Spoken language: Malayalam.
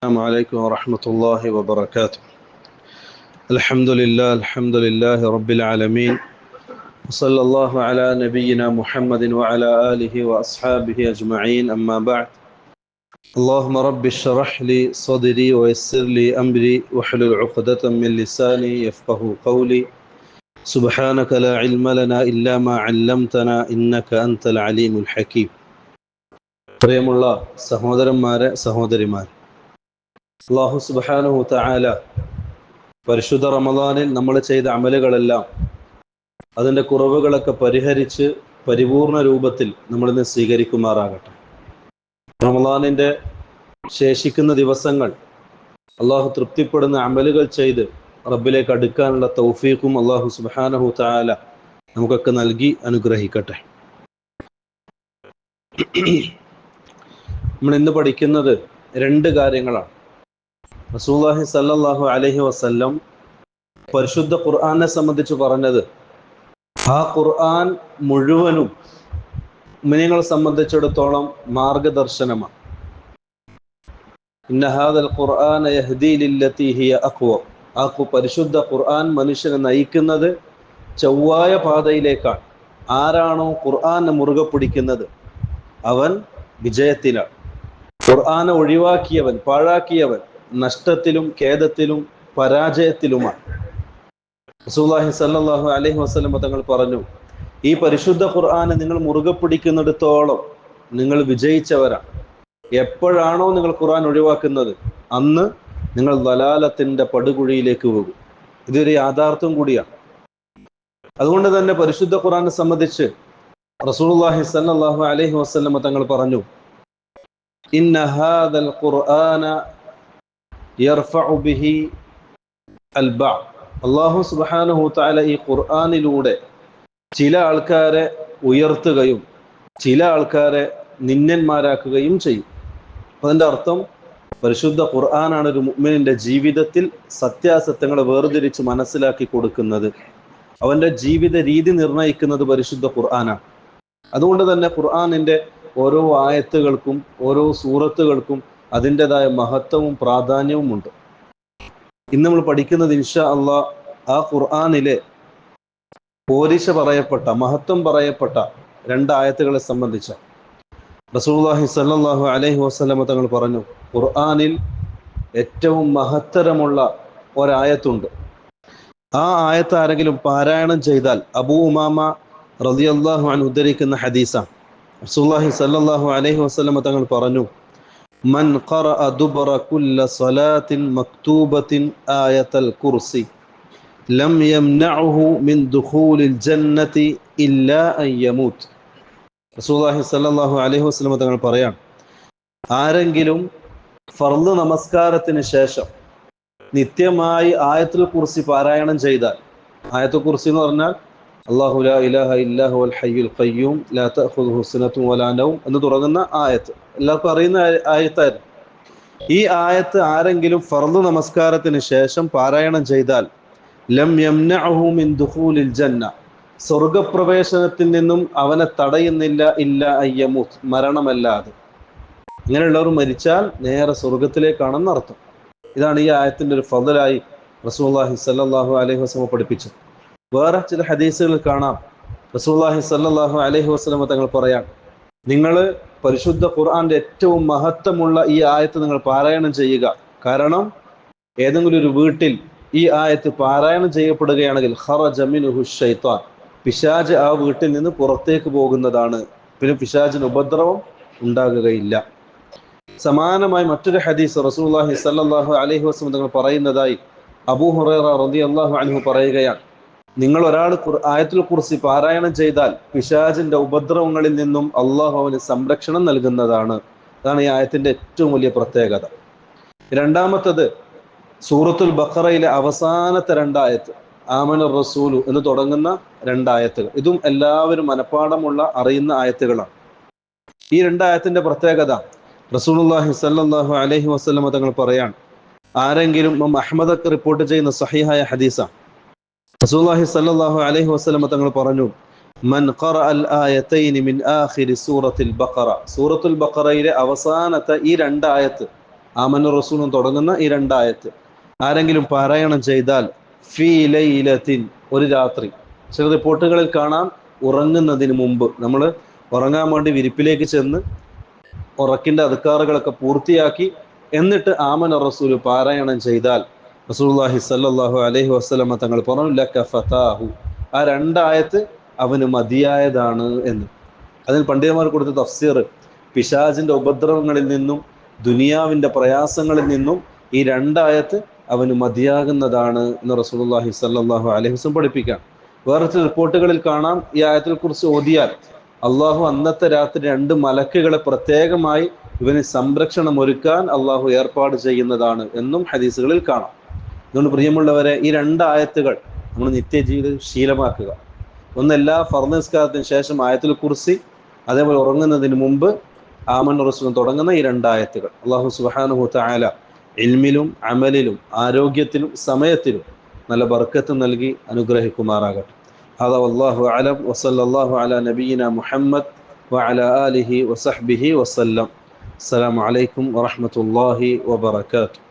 السلام عليكم ورحمة الله وبركاته. الحمد لله رب العالمين، وصلى الله على نبينا محمد وعلى آله وأصحابه أجمعين، أما بعد. اللهم رب اشرح لي صدري ويسر لي أمري واحلل عقدة من لساني يفقه قولي. سبحانك لا علم لنا إلا ما علمتنا إنك أنت العليم الحكيم. പ്രിയമുള്ള സഹോദരന്മാരെ സഹോദരിമാരെ, അല്ലാഹു സുബ്ഹാനഹു തആല പരിശുദ്ധ റമദാനിൽ നമ്മൾ ചെയ്ത അമലുകളെല്ലാം അതിൻ്റെ കുറവുകളൊക്കെ പരിഹരിച്ച് പരിപൂർണ രൂപത്തിൽ നമ്മളിന്ന് സ്വീകരിക്കുമാറാകട്ടെ. റമദാനിൻ്റെ ശേഷിക്കുന്ന ദിവസങ്ങൾ അല്ലാഹു തൃപ്തിപ്പെടുന്ന അമലുകൾ ചെയ്ത് റബ്ബിലേക്ക് അടുക്കാനുള്ള തൗഫീഖും അല്ലാഹു സുബ്ഹാനഹു തആല നമുക്കൊക്കെ നൽകി അനുഗ്രഹിക്കട്ടെ. നമ്മൾ ഇന്ന് പഠിക്കുന്നത് രണ്ട് കാര്യങ്ങളാണ്. റസൂലുള്ളാഹി സ്വല്ലല്ലാഹു അലൈഹി വസല്ലം പരിശുദ്ധ ഖുർആനെ സംബന്ധിച്ച് പറഞ്ഞത്, ആ ഖുർആൻ മുഴുവനും മുഅ്മിനീങ്ങളെ സംബന്ധിച്ചിടത്തോളം മാർഗദർശനമാണ്. ഇന്ന ഹാദൽ ഖുർആന യഹ്ദീ ലില്ലതീ ഹിയ അഖ്വം. ആ പരിശുദ്ധ ഖുർആൻ മനുഷ്യനെ നയിക്കുന്നത് ചൊവ്വായ പാതയിലേക്കാണ്. ആരാണോ ഖുർആനെ മുറുകെ പിടിക്കുന്നത് അവൻ വിജയത്തിലാണ്. ഖുർആനെ ഒഴിവാക്കിയവൻ, പാഴാക്കിയവൻ നഷ്ടത്തിലും ഖേദത്തിലും പരാജയത്തിലുമാണ്. റസൂലുള്ളാഹി സ്വല്ലല്ലാഹു അലൈഹി വസല്ലം തങ്ങൾ പറഞ്ഞു, ഈ പരിശുദ്ധ ഖുർആനെ നിങ്ങൾ മുറുകെ പിടിക്കുന്നിടത്തോളം നിങ്ങൾ വിജയിച്ചവരാണ്. എപ്പോഴാണോ നിങ്ങൾ ഖുർആൻ ഒഴിവാക്കുന്നത് അന്ന് നിങ്ങൾ ദലാലത്തിന്റെ പടുകുഴിയിലേക്ക് പോകും. ഇതൊരു യാഥാർത്ഥ്യം കൂടിയാണ്. അതുകൊണ്ട് തന്നെ പരിശുദ്ധ ഖുർആനെ സംബന്ധിച്ച് റസൂലുള്ളാഹി സ്വല്ലല്ലാഹു അലൈഹി വസല്ലം തങ്ങൾ പറഞ്ഞു, ഇന്ന ഹാദൽ ഖുർആന യർഫഉ ബിഹി അൽബഅ. അല്ലാഹു സുബ്ഹാനഹു തആല ഈ ഖുർആനിലൂടെ ചില ആൾക്കാരെ ഉയർത്തുകയും ചില ആൾക്കാരെ നിന്ദന്മാരാക്കുകയും ചെയ്യും. അതിൻ്റെ അർത്ഥം പരിശുദ്ധ ഖുർആനാണ് ഒരു മുഅ്മിനിന്റെ ജീവിതത്തിൽ സത്യാസത്യങ്ങളെ വേർതിരിച്ച് മനസ്സിലാക്കി കൊടുക്കുന്നത്. അവന്റെ ജീവിത രീതി നിർണ്ണയിക്കുന്നത് പരിശുദ്ധ ഖുർആനാണ്. അതുകൊണ്ട് തന്നെ ഖുർആനിന്റെ ഓരോ ആയത്തുകൾക്കും ഓരോ സൂറത്തുകൾക്കും അതിൻ്റെതായ മഹത്വവും പ്രാധാന്യവും ഉണ്ട്. ഇന്ന് നമ്മൾ പഠിക്കുന്നത് ഇൻഷാ അള്ളാഹ് ആ ഖുർആനിലെ പോരിശ പറയപ്പെട്ട, മഹത്വം പറയപ്പെട്ട രണ്ട് ആയത്തുകളെ സംബന്ധിച്ച. റസൂലുള്ളാഹി സ്വല്ലല്ലാഹു അലൈഹി വസല്ലം തങ്ങൾ പറഞ്ഞു, ഖുർആനിൽ ഏറ്റവും മഹത്തരമുള്ള ഒരായത്തുണ്ട്. ആ ആയത്ത് ആരെങ്കിലും പാരായണം ചെയ്താൽ, അബൂ ഉമാമ റളിയല്ലാഹു അൻഹു ഉദ്ധരിക്കുന്ന ഹദീസാണ്, റസൂലുള്ളാഹി സ്വല്ലല്ലാഹു അലൈഹി വസല്ലം തങ്ങൾ പറഞ്ഞു, മൻ ഖറഅ ദുബറ കുല്ല സ്വലാത്തിൻ മക്തൂബത്തിൻ ആയത്തൽ കുർസി ലം യംനഉഹു മിൻ ദുഖൂലിൽ ജന്നതി ഇല്ലാ അൻ യമൂത്ത്. റസൂലുള്ളാഹി സ്വല്ലല്ലാഹു അലൈഹി വസല്ലം തങ്ങൾ പറയാൻ, ആരെങ്കിലും ഫർള് നമസ്കാരത്തിന് ശേഷം നിത്യമായി ആയത്തുൽ കുർസി പാരായണം ചെയ്താൽ, ആയത്തുൽ കുർസി എന്ന് പറഞ്ഞാൽ അല്ലാഹു ലാ ഇലാഹ ഇല്ലാ ഹുവൽ ഹയ്യുൽ ഖയ്യൂം ലാ തഅഖുദുഹു സിനത്തുൻ വലാ നൗം എന്ന് തുടങ്ങുന്ന ആയത്ത് എല്ലാവർക്കും അറിയുന്ന ആയത്തായിരുന്നു. ഈ ആയത്ത് ആരെങ്കിലും ഫർള് നമസ്കാരത്തിന് ശേഷം പാരായണം ചെയ്താൽ ലം യംനഉഹു മിൻ ദുഖൂലിൽ ജന്ന, സ്വർഗപ്രവേശനത്തിൽ നിന്നും അവനെ തടയുന്നില്ല ഇല്ല അയ്യമൂത്ത്, മരണമല്ലാതെ. ഇങ്ങനെയുള്ളവർ മരിച്ചാൽ നേരെ സ്വർഗത്തിലേക്കാണെന്ന് അർത്ഥം. ഇതാണ് ഈ ആയത്തിന്റെ ഒരു ഫളലായി റസൂലുള്ളാഹി സ്വല്ലല്ലാഹു അലൈഹി വസല്ലം പഠിപ്പിച്ചത്. വേറെ ചില ഹദീസുകൾ കാണാം, റസൂലുള്ളാഹി സ്വല്ലല്ലാഹു അലൈഹി വസല്ലം തങ്ങൾ പറയാൻ, നിങ്ങൾ പരിശുദ്ധ ഖുർആന്റെ ഏറ്റവും മഹത്വമുള്ള ഈ ആയത്ത് നിങ്ങൾ പാരായണം ചെയ്യുക. കാരണം ഏതെങ്കിലും ഒരു വീട്ടിൽ ഈ ആയത്ത് പാരായണം ചെയ്യപ്പെടുകയാണെങ്കിൽ ഖറജ മിൻഹു ശൈത്താൻ, പിശാച് ആ വീട്ടിൽ നിന്ന് പുറത്തേക്ക് പോകുന്നതാണ്. പിന്നെ പിശാചിന് ഉപദ്രവം ഉണ്ടാകുകയില്ല. സമാനമായി മറ്റൊരു ഹദീസ് റസൂലുള്ളാഹി സ്വല്ലല്ലാഹു അലൈഹി വസല്ലം തങ്ങൾ പറയുന്നതായി അബൂ ഹുറൈറ റളിയല്ലാഹു അൻഹു പറയുകയാണ്, നിങ്ങൾ ഒരാൾ ആയത്തുൽ കുർസി പാരായണം ചെയ്താൽ പിശാചിന്റെ ഉപദ്രവങ്ങളിൽ നിന്നും അള്ളാഹു അവന് സംരക്ഷണം നൽകുന്നതാണ്. അതാണ് ഈ ആയത്തിന്റെ ഏറ്റവും വലിയ പ്രത്യേകത. രണ്ടാമത്തത് സൂറത്തുൽ ബഖറയിലെ അവസാനത്തെ രണ്ടായത്ത്, ആമനർ റസൂലു എന്ന് തുടങ്ങുന്ന രണ്ടായത്തുകൾ. ഇതും എല്ലാവരും മനഃപ്പാഠമുള്ള അറിയുന്ന ആയത്തുകളാണ്. ഈ രണ്ടായത്തിന്റെ പ്രത്യേകത റസൂലുള്ളാഹി സ്വല്ലല്ലാഹു അലൈഹി വസല്ലം തങ്ങൾ പറയാൻ, ആരെങ്കിലും അഹ്മദൊക്കെ റിപ്പോർട്ട് ചെയ്യുന്ന സഹീഹായ ഹദീസാണ്. റസൂലുള്ളാഹി സ്വല്ലല്ലാഹു അലൈഹി വസല്ലം തങ്ങൾ പറഞ്ഞു, മൻ ഖറഅൽ ആയതൈനി മിൻ ആഖിരി സൂറത്തുൽ ബഖറ, സൂറത്തുൽ ബഖറയിലെ അവസാനത്തെ ഈ രണ്ടായത്ത് ആമന റസൂലും തുടങ്ങുന്ന ഈ രണ്ടായത്ത് ആരെങ്കിലും പാരായണം ചെയ്താൽ ഫീ ലൈലത്തിൻ, ഒരു രാത്രി. ചില റിപ്പോർട്ടുകളിൽ കാണാം ഉറങ്ങുന്നതിന് മുമ്പ്. നമ്മൾ ഉറങ്ങാൻ വേണ്ടി വിരിപ്പിലേക്ക് ചെന്ന് ഉറക്കിന്റെ അദ്കാറുകളൊക്കെ പൂർത്തിയാക്കി എന്നിട്ട് ആമന റസൂൽ പാരായണം ചെയ്താൽ റസൂലുള്ളാഹി സ്വല്ലല്ലാഹു അലൈഹി വസല്ലമ തങ്ങൾ പറഞ്ഞു ലക ഫതാഹു, ആ രണ്ടായത്ത് അവന് മതിയായതാണ് എന്ന്. അതിൽ പണ്ഡിതന്മാർ കൊടുത്ത തഫ്സീർ, പിശാചിന്റെ ഉപദ്രവങ്ങളിൽ നിന്നും ദുനിയാവിന്റെ പ്രയാസങ്ങളിൽ നിന്നും ഈ രണ്ടായത്ത് അവന് മതിയാകുന്നതാണ് എന്ന് റസൂലുള്ളാഹി സ്വല്ലല്ലാഹു അലൈഹി വസല്ലം പഠിപ്പിക്കാം. വേറെ ചില റിപ്പോർട്ടുകളിൽ കാണാം ഈ ആയത്തിനെ കുറിച്ച് ഓതിയാൽ അള്ളാഹു അന്നത്തെ രാത്രി 2 മലക്കുകളെ പ്രത്യേകമായി ഇവന് സംരക്ഷണം ഒരുക്കാൻ അള്ളാഹു ഏർപ്പാട് ചെയ്യുന്നതാണ് എന്നും ഹദീസുകളിൽ കാണാം. അതുകൊണ്ട് പ്രിയമുള്ളവരെ, ഈ 2 ആയത്തുകൾ നമ്മൾ നിത്യജീവിതത്തിൽ ശീലമാക്കുക. ഒന്ന്, എല്ലാ ഫർദ് നിസ്കാരത്തിന് ശേഷം ആയത്തുൽ കുർസി, അതേപോലെ ഉറങ്ങുന്നതിന് മുമ്പ് ആമന റസൂലും തുടങ്ങുന്ന ഈ 2 ആയത്തുകൾ. അള്ളാഹു സുബ്ഹാനഹു തആല ഇൽമിലും അമലിലും ആരോഗ്യത്തിലും സമയത്തിലും നല്ല ബർക്കത്ത് നൽകി അനുഗ്രഹിക്കുമാറാകട്ടെ. ഹദാ വല്ലാഹു അലം വസല്ലല്ലാഹു അലാ നബിയിന മുഹമ്മദ് വഅലാ ആലിഹി വസഹ്ബിഹി വസല്ലം. അസ്സലാമു അലൈക്കും വറഹ്മത്തുള്ളാഹി വബറകാതുഹു.